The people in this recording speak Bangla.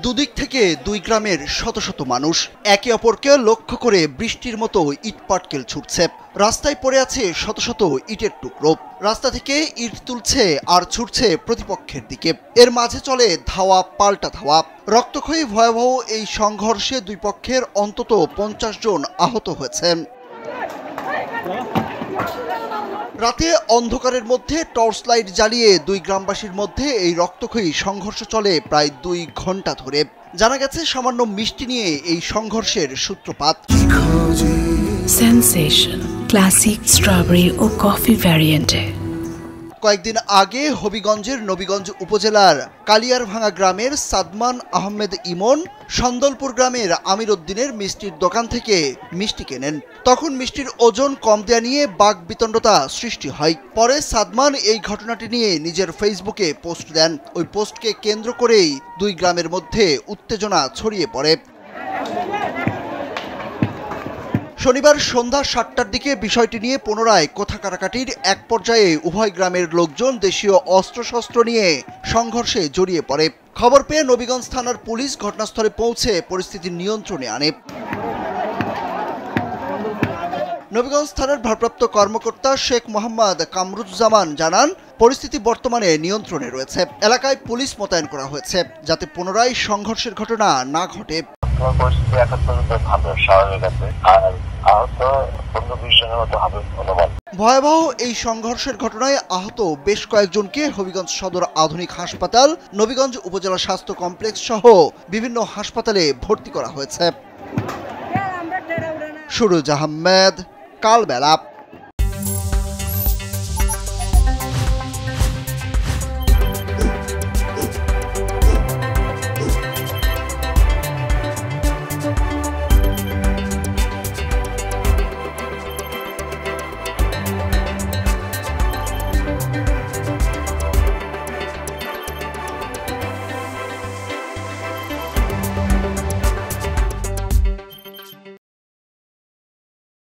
দুদিক থেকে দুই গ্রামের শত শত মানুষ একে অপরকে লক্ষ্য করে বৃষ্টির মতো ইট পাটকেল ছুটছে। রাস্তায় পড়ে আছে শত শত ইটের টুকরো। রাস্তা থেকে ইট তুলছে আর ছুটছে প্রতিপক্ষের দিকে। এর মাঝে চলে ধাওয়া পাল্টা ধাওয়া। রক্তক্ষয়ী ভয়াবহ এই সংঘর্ষে দুই পক্ষের অন্তত 50 জন আহত হয়েছেন। রাতে অন্ধকারের মধ্যে টর্চ লাইট জ্বালিয়ে দুই গ্রামবাসীর মধ্যে এই রক্তক্ষয়ী সংঘর্ষ চলে প্রায় 2 ঘন্টা ধরে। জানা গেছে সামান্য মিষ্টি নিয়ে এই সংঘর্ষের সূত্রপাত। সেনসেশন ক্লাসিক স্ট্রবেরি ও কফি ভ্যারিয়েন্টে। কয়েকদিন আগে হবিগঞ্জের নবীগঞ্জ উপজেলার কালিয়ারভাঙ্গা গ্রামের সাদমান আহমেদ ইমন সন্দলপুর গ্রামের আমির উদ্দিনের মিষ্টির দোকান থেকে মিষ্টি কেনেন। তখন মিষ্টির ওজন কম দেয়া নিয়ে বাকবিতণ্ডতা সৃষ্টি হয়। পরে সাদমান এই ঘটনাটি নিয়ে নিজের ফেসবুকে পোস্ট দেন। ওই পোস্টকে কেন্দ্র করেই দুই গ্রামের মধ্যে উত্তেজনা ছড়িয়ে পড়ে। শনিবার সন্ধ্যা 7টার দিকে বিষয়টি নিয়ে পুনরায় কথা কাটাকাটির এক পর্যায়ে উভয় গ্রামের লোকজন দেশীয় অস্ত্রশস্ত্র নিয়ে সংঘর্ষে জড়িয়ে পড়ে। খবর পেয়ে নবীগঞ্জ থানার পুলিশ ঘটনাস্থলে পৌঁছে পরিস্থিতি নিয়ন্ত্রণে আনে। নবীগঞ্জ থানার ভারপ্রাপ্ত কর্মকর্তা শেখ মোহাম্মদ কামরুজ্জামান জানান, পরিস্থিতি বর্তমানে নিয়ন্ত্রণে রয়েছে। এলাকায় পুলিশ মোতায়েন করা হয়েছে যাতে পুনরায় সংঘর্ষের ঘটনা না ঘটে। ভয়াবহ এই সংঘর্ষের ঘটনায় আহত বেশ কয়েকজনকে হবিগঞ্জ সদর আধুনিক হাসপাতাল, নবীগঞ্জ উপজেলা স্বাস্থ্য কমপ্লেক্স সহ বিভিন্ন হাসপাতালে ভর্তি করা হয়েছে। সুরুজ আহমেদ, কালবেলা।